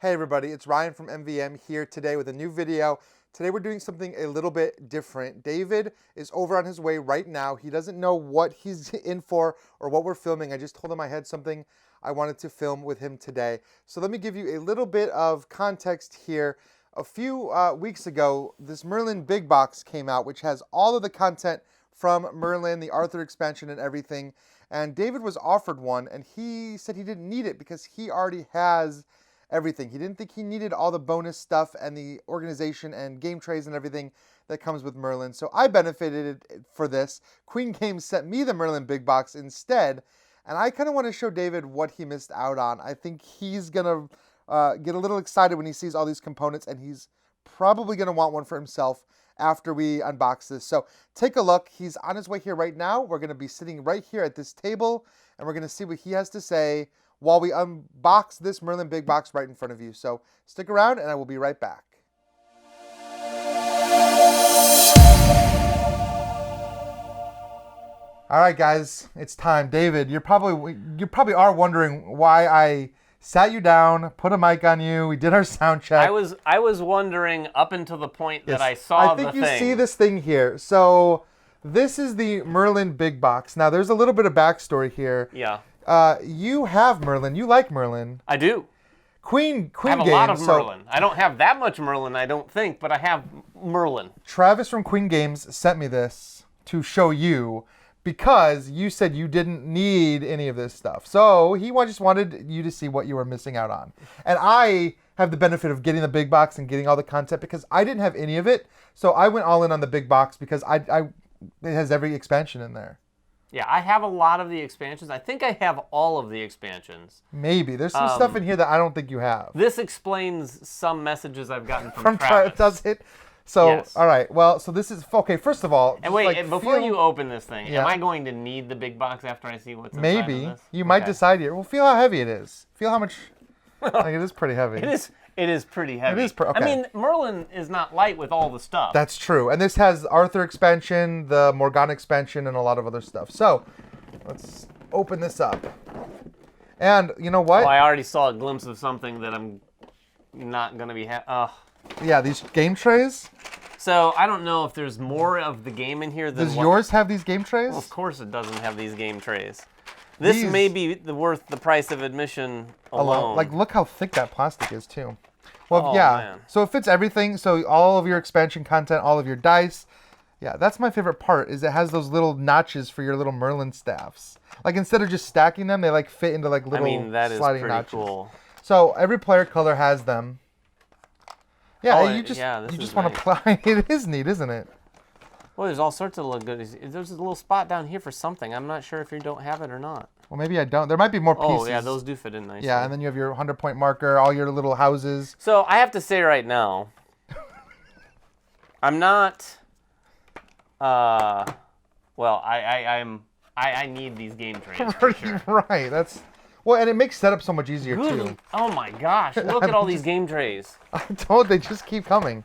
Hey everybody, it's Ryan from MVM here today with a new video. Today we're doing something a little bit different. David is over on his way right now. He doesn't know what he's in for or what we're filming. I just told him I had something I wanted to film with him today. So let me give you a little bit of context here. A few weeks ago, this Merlin Big Box came out, which has all of the content from Merlin, the Arthur expansion and everything. And David was offered one and he said he didn't need it because he already has everything. He didn't think he needed all the bonus stuff and the organization and game trays and everything that comes with Merlin. So I benefited for this. Queen Games sent me the Merlin Big Box instead. And I kind of want to show David what he missed out on. I think he's going to get a little excited when he sees all these components, and he's probably going to want one for himself after we unbox this. So take a look. He's on his way here right now. We're going to be sitting right here at this table, and we're going to see what he has to say while we unbox this Merlin Big Box right in front of you. So stick around and I will be right back. All right, guys, it's time. David, you probably are wondering why I sat you down, put a mic on you, we did our sound check. I was wondering up until the point that I saw the thing. I think you see this thing here. So this is the Merlin Big Box. Now there's a little bit of backstory here. Yeah. You have Merlin. You like Merlin. I do. Queen I have Games. A lot of Merlin. I don't have that much Merlin, I don't think, but I have Merlin. Travis from Queen Games sent me this to show you because you said you didn't need any of this stuff. So he just wanted you to see what you were missing out on. And I have the benefit of getting the big box and getting all the content because I didn't have any of it. So I went all in on the big box because it has every expansion in there. Yeah, I have a lot of the expansions. I think I have all of the expansions. Maybe. There's some stuff in here that I don't think you have. This explains some messages I've gotten from Travis. Does it? So, yes. All right. Well, so this is, okay, first of all. And wait, before you open this thing, am I going to need the big box after I see what's inside of this? Maybe. You might decide here. Well, feel how heavy it is. Feel how much, like it is pretty heavy. It is pretty heavy. It is okay. I mean, Merlin is not light with all the stuff. That's true. And this has Arthur expansion, the Morgana expansion, and a lot of other stuff. So, let's open this up. And you know what? Oh, I already saw a glimpse of something that I'm not going to be Yeah, these game trays. So, I don't know if there's more of the game in here than Does yours have these game trays? Well, of course it doesn't have these game trays. This may be worth the price of admission alone. Like, look how thick that plastic is, too. Well, Man. So it fits everything. So all of your expansion content, all of your dice. Yeah, that's my favorite part, is it has those little notches for your little Merlin staffs. Like, instead of just stacking them, they, like, fit into, like, little sliding notches. that is pretty cool. So every player color has them. Yeah, you just want to apply. It is neat, isn't it? Well, there's all sorts of little goodies. There's a little spot down here for something. I'm not sure if you don't have it or not. Well, maybe I don't. There might be more pieces. Oh, yeah, those do fit in nicely. Yeah, and then you have your 100-point marker, all your little houses. So I have to say right now, I'm not. Well, I need these game trays for sure. Right. That's. Well, and it makes setup so much easier too. Oh my gosh! Look at all these game trays. I'm told they just keep coming.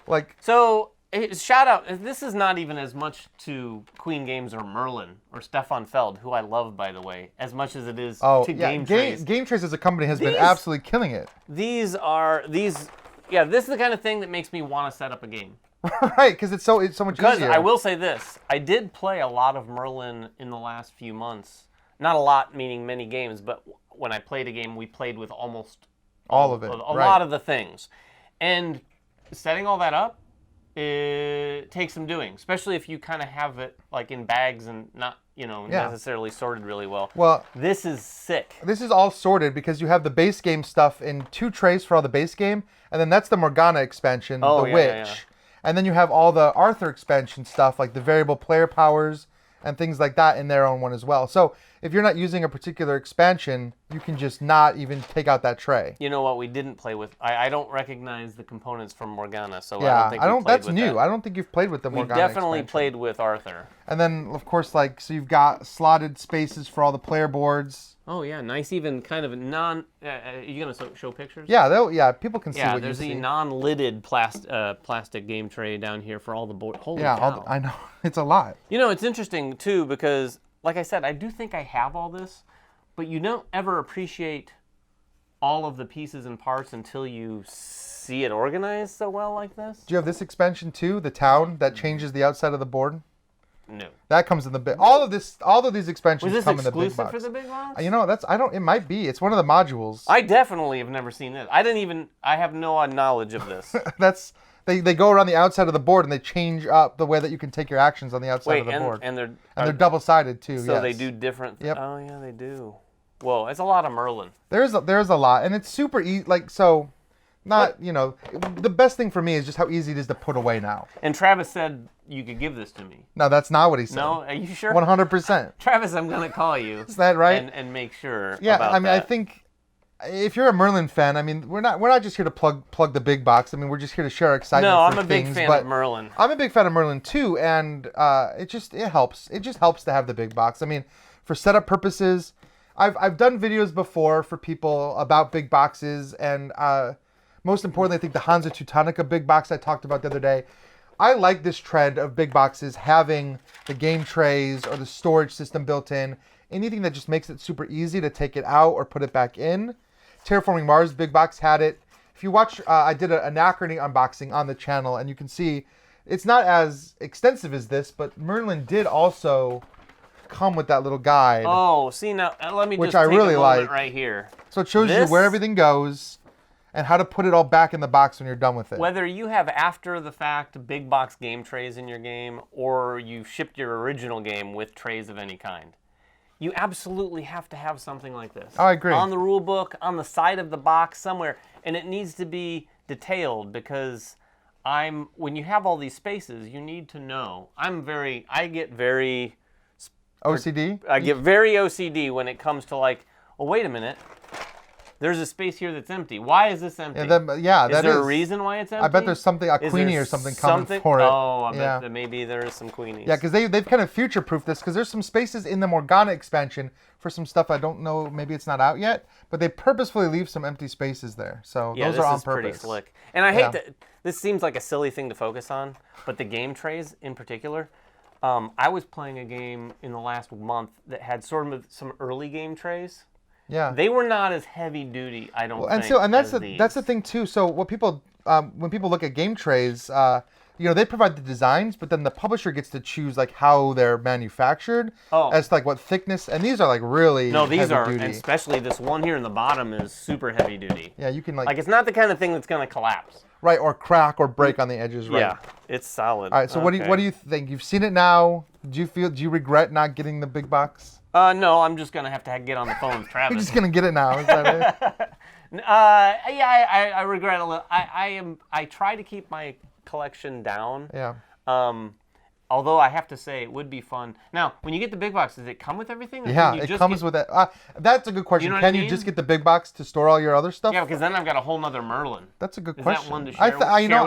Like. So. Shout out, this is not even as much to Queen Games or Merlin or Stefan Feld, who I love, by the way, as much as it is to Game Trays. Game Trays as a company has been absolutely killing it. This is the kind of thing that makes me want to set up a game. Right, because it's so much easier. Because I will say this, I did play a lot of Merlin in the last few months. Not a lot, meaning many games, but when I played a game, we played with almost all of it. A lot of the things. And setting all that up, it takes some doing, especially if you kind of have it like in bags and not, necessarily sorted really well. Well, this is sick. This is all sorted because you have the base game stuff in 2 trays for all the base game, and then that's the Morgana expansion, the Witch. Yeah. And then you have all the Arthur expansion stuff, like the variable player powers and things like that in their own one as well. So if you're not using a particular expansion, you can just not even take out that tray. You know what we didn't play with? I don't recognize the components from Morgana, so yeah, I don't think we played that's with new. that. I don't think you've played with the Morgana We definitely expansion. played with Arthur. And then, of course, so you've got slotted spaces for all the player boards. Oh, yeah, nice even kind of are you going to show pictures? Yeah, people can see what you see. Yeah, there's a non-lidded plastic game tray down here for all the board. Holy cow. I know. It's a lot. It's interesting, too, because, like I said, I do think I have all this, but you don't ever appreciate all of the pieces and parts until you see it organized so well like this. Do you have this expansion too, the town that changes the outside of the board? No. That comes in the big. All of these expansions Was this come in the big exclusive box. for the big box? You know, it might be. It's one of the modules. I definitely have never seen this. I have no knowledge of this. They go around the outside of the board and they change up the way that you can take your actions on the outside of the board. And they're double-sided too. So yes. they do different. Yep. Oh yeah, they do. Whoa, it's a lot of Merlin. There's a lot, and it's super easy. The best thing for me is just how easy it is to put away now. And Travis said you could give this to me. No, that's not what he said. No, are you sure? 100%. Travis, I'm gonna call you. Is that right? And make sure. Yeah, about I mean, that. I think if you're a Merlin fan, I mean, we're not just here to plug the big box. I mean, we're just here to share our excitement. No, for I'm a big things, fan but of Merlin. I'm a big fan of Merlin too, and it helps. It just helps to have the big box. I mean, for setup purposes, I've done videos before for people about big boxes, and most importantly, I think the Hansa Teutonica big box I talked about the other day. I like this trend of big boxes having the game trays or the storage system built in. Anything that just makes it super easy to take it out or put it back in. Terraforming Mars big box had it. If you watch, I did an Anachrony unboxing on the channel, and you can see it's not as extensive as this, but Merlin did also come with that little guide. Oh, see now, let me which just I take really a moment like. right here. So it shows you where everything goes and how to put it all back in the box when you're done with it. Whether you have after the fact big box game trays in your game or you shipped your original game with trays of any kind, you absolutely have to have something like this. Oh, I agree. On the rule book, on the side of the box somewhere, and it needs to be detailed because when you have all these spaces, you need to know. I get very OCD? I get very OCD when it comes to like, oh, wait a minute. There's a space here that's empty. Why is this empty? Is there a reason why it's empty? I bet there's something, a queenie or something coming for it. Oh, I bet that maybe there is some queenies. Yeah, because they've kind of future-proofed this, because there's some spaces in the Morgana expansion for some stuff I don't know, maybe it's not out yet, but they purposefully leave some empty spaces there. So those are on purpose. Yeah, this is pretty slick. And I hate that, this seems like a silly thing to focus on, but the game trays in particular, I was playing a game in the last month that had sort of some early game trays. Yeah, they were not as heavy duty, I don't think. And that's the thing too. So what people when people look at game trays, they provide the designs, but then the publisher gets to choose like how they're manufactured as to, like what thickness. And these are like really these are, duty. and especially this one here in the bottom is super heavy duty. Yeah, you can like it's not the kind of thing that's gonna collapse. Right, or crack or break on the edges. Right. Yeah, it's solid. All right. So what do you think? You've seen it now. Do you regret not getting the big box? No, I'm just gonna have to get on the phone with Travis. You're just gonna get it now. Is that it? I regret a little. I try to keep my collection down. Yeah. Although I have to say it would be fun. Now, when you get the big box, does it come with everything? Or yeah, it comes with it. That's a good question. Can you just get the big box to store all your other stuff? Yeah, because then I've got a whole nother Merlin. That's a good question. Is that one to share,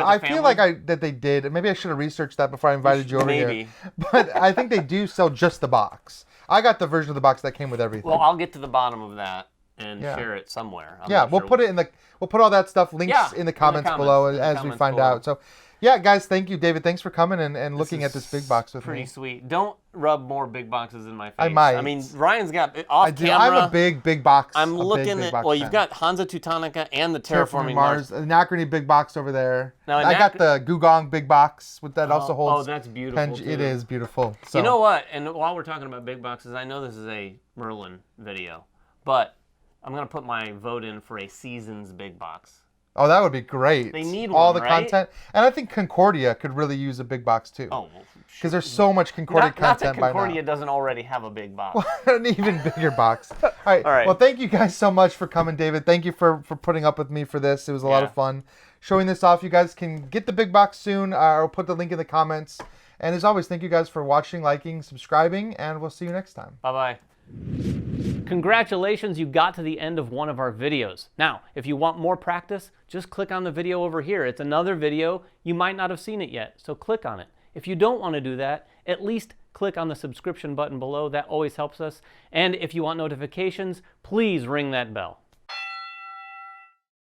I feel like that they did. Maybe I should have researched that before I invited you over here. But I think they do sell just the box. I got the version of the box that came with everything. Well, I'll get to the bottom of that and share it somewhere. We'll put it in we'll put all that stuff links in the comments below as we find out. So. Yeah, guys, thank you, David. Thanks for coming and looking at this big box with me. Pretty sweet. Don't rub more big boxes in my face. I might. I mean, Ryan's got off camera. I'm a big box. I'm looking at. Well, you've got Hansa Teutonica and the Terraforming Mars. Anachrony big box over there. Now, I got the Gugong big box with that also holds. Oh, that's beautiful. It is beautiful. So. You know what? And while we're talking about big boxes, I know this is a Merlin video, but I'm gonna put my vote in for a Seasons big box. Oh, that would be great. They need all one, the right? content, and I think Concordia could really use a big box too. Oh, because there's so much Concordia content not that by now. Concordia doesn't already have a big box. An even bigger box. All right. Well, thank you guys so much for coming, David. Thank you for putting up with me for this. It was a lot of fun showing this off. You guys can get the big box soon. I'll put the link in the comments. And as always, thank you guys for watching, liking, subscribing, and we'll see you next time. Bye-bye. Congratulations, you got to the end of one of our videos. Now, if you want more practice, just click on the video over here. It's another video. You might not have seen it yet, so click on it. If you don't want to do that, at least click on the subscription button below. That always helps us. And if you want notifications, please ring that bell.